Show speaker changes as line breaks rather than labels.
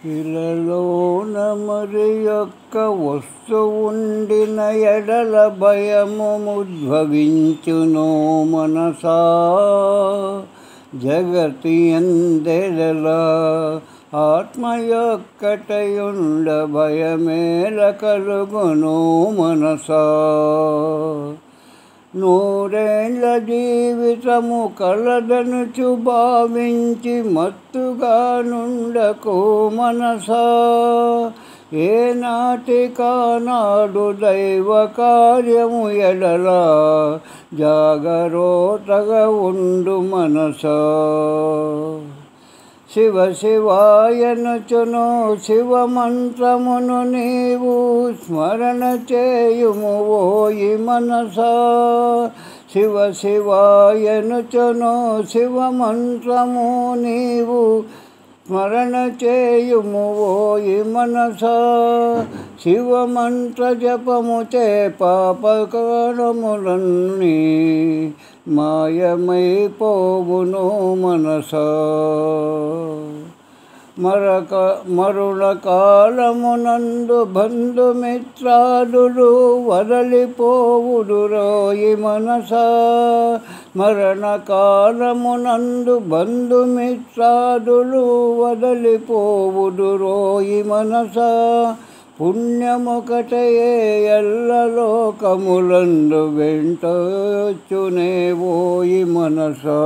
ఇలలోన మరి యొక్క వస్తువుండిన ఎడల భయము ఉద్భవించును మనసా. జగతి ఎందెడల ఆత్మ యొక్కటయుండ భయమేల కలుగును మనసా. నూరేండ్ల జీవితము కలదనుచు భావించి మత్తుగా నుండకు మనసా. ఏనాటికానాడు దైవ కార్యము ఎడల జాగరూతగా ఉండు మనసా. శివ శివాయనుచును శివమంత్రమును నీవు స్మరణ చేయుము ఓయి మనసా. శివ శివాయనుచును శివమంత్రము నీవు స్మరణ చేయుము ఓయి మనసా. శివమంత్ర జపము చే పాపకారములన్నీ మాయమైపోవును మనసా. మరుణ కాలమునందు బంధుమిత్రాదులు వదలిపోవుదురోయి మనసా. మరణ కాలమునందు బంధుమిత్రాదులు వదలిపోవుదురోయి మనసా. పుణ్యముకటయే ఎల్ల లోకములందు వెంటొచ్చునే ఓయి మనసా.